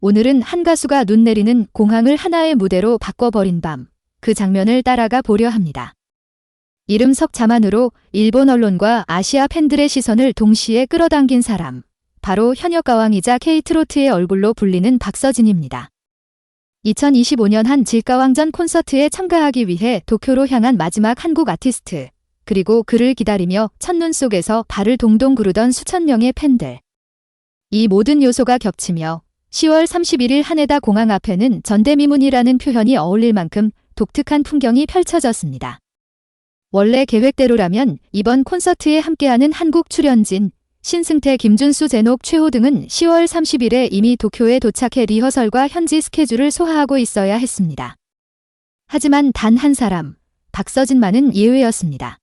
오늘은 한 가수가 눈 내리는 공항을 하나의 무대로 바꿔버린 밤, 그 장면을 따라가 보려 합니다. 이름 석자만으로 일본 언론과 아시아 팬들의 시선을 동시에 끌어당긴 사람, 바로 현역가왕이자 K트로트의 얼굴로 불리는 박서진입니다. 2025년 한 질가왕전 콘서트에 참가하기 위해 도쿄로 향한 마지막 한국 아티스트, 그리고 그를 기다리며 첫눈 속에서 발을 동동 구르던 수천 명의 팬들. 이 모든 요소가 겹치며 10월 31일 하네다 공항 앞에는 전대미문이라는 표현이 어울릴 만큼 독특한 풍경이 펼쳐졌습니다. 원래 계획대로라면 이번 콘서트에 함께하는 한국 출연진, 신승태, 김준수, 제녹, 최호 등은 10월 30일에 이미 도쿄에 도착해 리허설과 현지 스케줄을 소화하고 있어야 했습니다. 하지만 단 한 사람, 박서진만은 예외였습니다.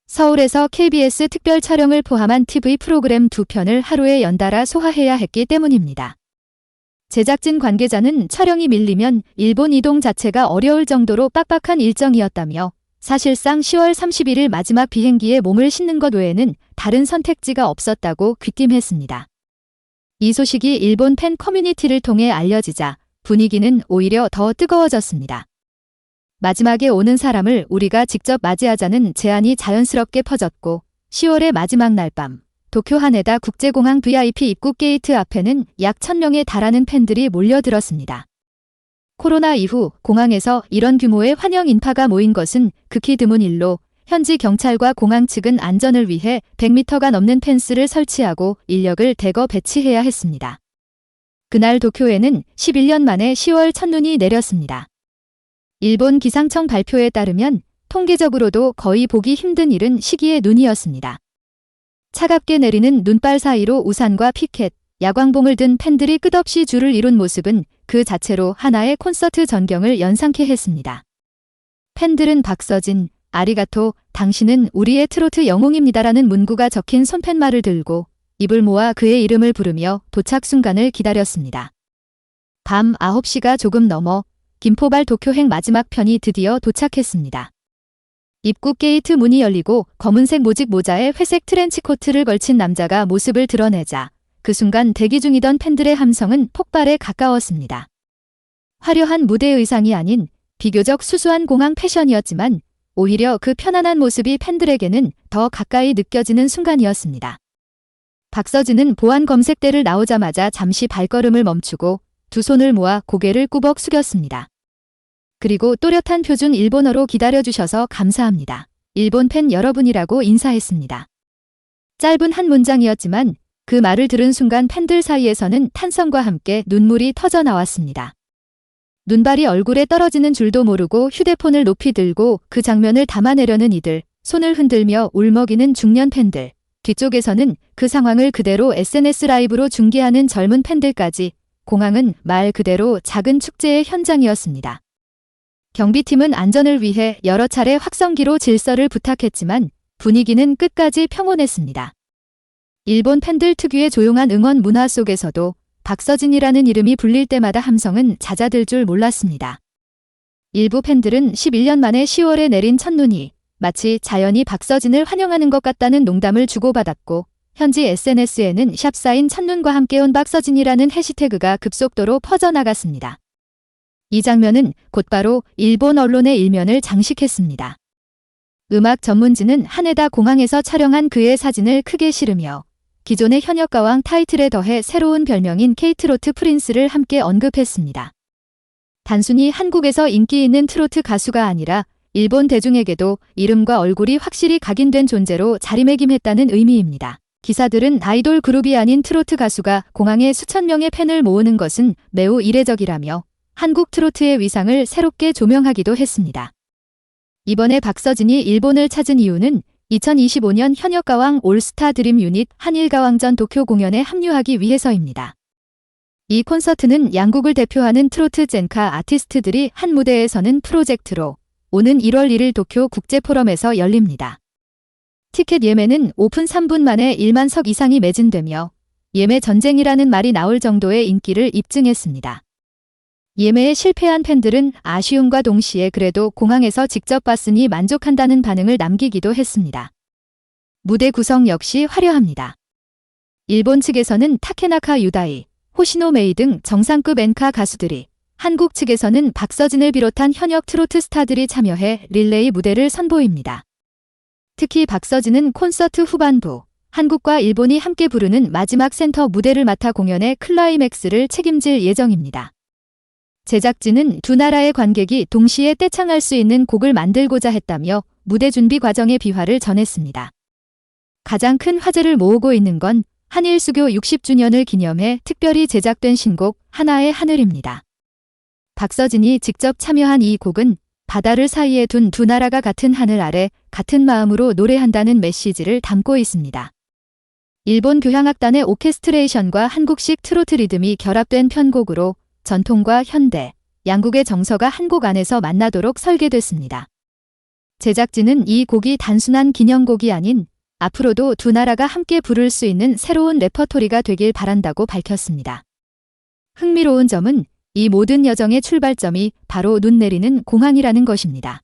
서울에서 KBS 특별 촬영을 포함한 TV 프로그램 2편을 하루에 연달아 소화해야 했기 때문입니다. 제작진 관계자는 촬영이 밀리면 일본 이동 자체가 어려울 정도로 빡빡한 일정이었다며 사실상 10월 31일 마지막 비행기에 몸을 싣는 것 외에는 다른 선택지가 없었다고 귀띔했습니다. 이 소식이 일본 팬 커뮤니티를 통해 알려지자 분위기는 오히려 더 뜨거워졌습니다. 마지막에 오는 사람을 우리가 직접 맞이하자는 제안이 자연스럽게 퍼졌고 10월의 마지막 날 밤, 도쿄 하네다 국제공항 VIP 입국 게이트 앞에는 약 1000명에 달하는 팬들이 몰려들었습니다. 코로나 이후 공항에서 이런 규모의 환영 인파가 모인 것은 극히 드문 일로 현지 경찰과 공항 측은 안전을 위해 100m가 넘는 펜스를 설치하고 인력을 대거 배치해야 했습니다. 그날 도쿄에는 11년 만에 10월 첫눈이 내렸습니다. 일본 기상청 발표에 따르면 통계적으로도 거의 보기 힘든 이른 시기의 눈이었습니다. 차갑게 내리는 눈발 사이로 우산과 피켓, 야광봉을 든 팬들이 끝없이 줄을 이룬 모습은 그 자체로 하나의 콘서트 전경을 연상케 했습니다. 팬들은 박서진, 아리가토, 당신은 우리의 트로트 영웅입니다라는 문구가 적힌 손팻말을 들고 입을 모아 그의 이름을 부르며 도착 순간을 기다렸습니다. 밤 9시가 조금 넘어 김포발 도쿄행 마지막 편이 드디어 도착했습니다. 입국 게이트 문이 열리고 검은색 모직 모자에 회색 트렌치코트를 걸친 남자가 모습을 드러내자 그 순간 대기 중이던 팬들의 함성은 폭발에 가까웠습니다. 화려한 무대 의상이 아닌 비교적 수수한 공항 패션이었지만 오히려 그 편안한 모습이 팬들에게는 더 가까이 느껴지는 순간이었습니다. 박서진은 보안 검색대를 나오자마자 잠시 발걸음을 멈추고 두 손을 모아 고개를 꾸벅 숙였습니다. 그리고 또렷한 표준 일본어로 기다려주셔서 감사합니다. 일본 팬 여러분이라고 인사했습니다. 짧은 한 문장이었지만 그 말을 들은 순간 팬들 사이에서는 탄성과 함께 눈물이 터져 나왔습니다. 눈발이 얼굴에 떨어지는 줄도 모르고 휴대폰을 높이 들고 그 장면을 담아내려는 이들, 손을 흔들며 울먹이는 중년 팬들, 뒤쪽에서는 그 상황을 그대로 SNS 라이브로 중계하는 젊은 팬들까지 공항은 말 그대로 작은 축제의 현장이었습니다. 경비팀은 안전을 위해 여러 차례 확성기로 질서를 부탁했지만 분위기는 끝까지 평온했습니다. 일본 팬들 특유의 조용한 응원 문화 속에서도 박서진이라는 이름이 불릴 때마다 함성은 잦아들 줄 몰랐습니다. 일부 팬들은 11년 만에 10월에 내린 첫눈이 마치 자연이 박서진을 환영하는 것 같다는 농담을 주고받았고 현지 SNS에는 샵사인 첫눈과 함께 온 박서진이라는 해시태그가 급속도로 퍼져나갔습니다. 이 장면은 곧바로 일본 언론의 일면을 장식했습니다. 음악 전문지는 하네다 공항에서 촬영한 그의 사진을 크게 실으며 기존의 현역가왕 타이틀에 더해 새로운 별명인 K트로트 프린스를 함께 언급했습니다. 단순히 한국에서 인기 있는 트로트 가수가 아니라 일본 대중에게도 이름과 얼굴이 확실히 각인된 존재로 자리매김했다는 의미입니다. 기사들은 아이돌 그룹이 아닌 트로트 가수가 공항에 수천 명의 팬을 모으는 것은 매우 이례적이라며 한국 트로트의 위상을 새롭게 조명하기도 했습니다. 이번에 박서진이 일본을 찾은 이유는 2025년 현역가왕 올스타 드림 유닛 한일가왕전 도쿄 공연에 합류하기 위해서입니다. 이 콘서트는 양국을 대표하는 트로트 젠카 아티스트들이 한 무대에 서는 프로젝트로 오는 1월 1일 도쿄 국제포럼에서 열립니다. 티켓 예매는 오픈 3분 만에 1만 석 이상이 매진되며 예매 전쟁이라는 말이 나올 정도의 인기를 입증했습니다. 예매에 실패한 팬들은 아쉬움과 동시에 그래도 공항에서 직접 봤으니 만족한다는 반응을 남기기도 했습니다. 무대 구성 역시 화려합니다. 일본 측에서는 타케나카 유다이, 호시노 메이 등 정상급 엔카 가수들이, 한국 측에서는 박서진을 비롯한 현역 트로트 스타들이 참여해 릴레이 무대를 선보입니다. 특히 박서진은 콘서트 후반부, 한국과 일본이 함께 부르는 마지막 센터 무대를 맡아 공연의 클라이맥스를 책임질 예정입니다. 제작진은 두 나라의 관객이 동시에 떼창할 수 있는 곡을 만들고자 했다며 무대 준비 과정의 비화를 전했습니다. 가장 큰 화제를 모으고 있는 건 한일 수교 60주년을 기념해 특별히 제작된 신곡 하나의 하늘입니다. 박서진이 직접 참여한 이 곡은 바다를 사이에 둔 두 나라가 같은 하늘 아래 같은 마음으로 노래한다는 메시지를 담고 있습니다. 일본 교향악단의 오케스트레이션과 한국식 트로트 리듬이 결합된 편곡으로 전통과 현대, 양국의 정서가 한 곡 안에서 만나도록 설계됐습니다. 제작진은 이 곡이 단순한 기념곡이 아닌 앞으로도 두 나라가 함께 부를 수 있는 새로운 레퍼토리가 되길 바란다고 밝혔습니다. 흥미로운 점은 이 모든 여정의 출발점이 바로 눈 내리는 공항이라는 것입니다.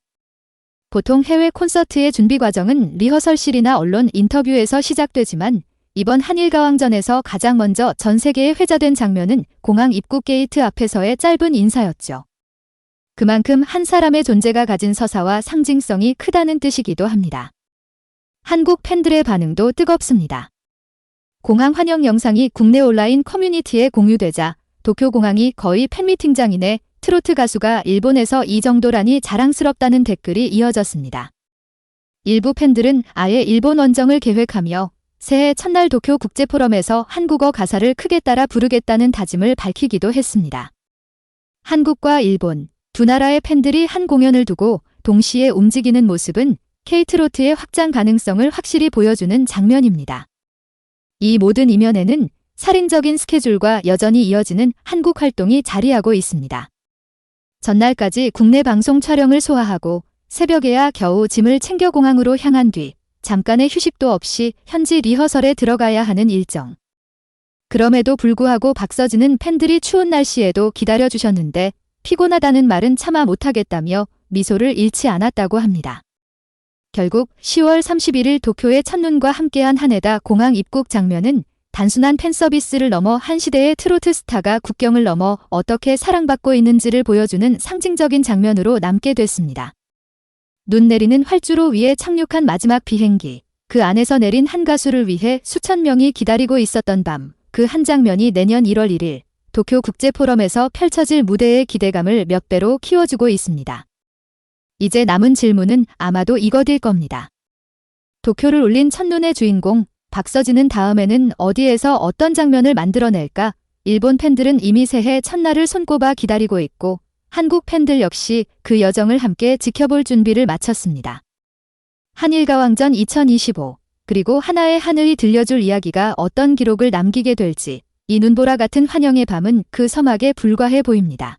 보통 해외 콘서트의 준비 과정은 리허설실이나 언론 인터뷰에서 시작되지만 이번 한일가왕전에서 가장 먼저 전 세계에 회자된 장면은 공항 입국 게이트 앞에서의 짧은 인사였죠. 그만큼 한 사람의 존재가 가진 서사와 상징성이 크다는 뜻이기도 합니다. 한국 팬들의 반응도 뜨겁습니다. 공항 환영 영상이 국내 온라인 커뮤니티에 공유되자 도쿄공항이 거의 팬미팅장이네, 트로트 가수가 일본에서 이 정도라니 자랑스럽다는 댓글이 이어졌습니다. 일부 팬들은 아예 일본 원정을 계획하며 새해 첫날 도쿄 국제포럼에서 한국어 가사를 크게 따라 부르겠다는 다짐을 밝히기도 했습니다. 한국과 일본, 두 나라의 팬들이 한 공연을 두고 동시에 움직이는 모습은 K-트로트의 확장 가능성을 확실히 보여주는 장면입니다. 이 모든 이면에는 살인적인 스케줄과 여전히 이어지는 한국 활동이 자리하고 있습니다. 전날까지 국내 방송 촬영을 소화하고 새벽에야 겨우 짐을 챙겨 공항으로 향한 뒤 잠깐의 휴식도 없이 현지 리허설에 들어가야 하는 일정. 그럼에도 불구하고 박서진은 팬들이 추운 날씨에도 기다려주셨는데 피곤하다는 말은 차마 못하겠다며 미소를 잃지 않았다고 합니다. 결국 10월 31일 도쿄의 첫눈과 함께한 한에다 공항 입국 장면은 단순한 팬서비스를 넘어 한 시대의 트로트 스타가 국경을 넘어 어떻게 사랑받고 있는지를 보여주는 상징적인 장면으로 남게 됐습니다. 눈 내리는 활주로 위에 착륙한 마지막 비행기, 그 안에서 내린 한 가수를 위해 수천 명이 기다리고 있었던 밤, 그 한 장면이 내년 1월 1일 도쿄 국제포럼에서 펼쳐질 무대의 기대감을 몇 배로 키워주고 있습니다. 이제 남은 질문은 아마도 이것일 겁니다. 도쿄를 울린 첫눈의 주인공 박서진은 다음에는 어디에서 어떤 장면을 만들어낼까? 일본 팬들은 이미 새해 첫날을 손꼽아 기다리고 있고 한국 팬들 역시 그 여정을 함께 지켜볼 준비를 마쳤습니다. 한일가왕전 2025, 그리고 하나의 하늘이 들려줄 이야기가 어떤 기록을 남기게 될지 이 눈보라 같은 환영의 밤은 그 서막에 불과해 보입니다.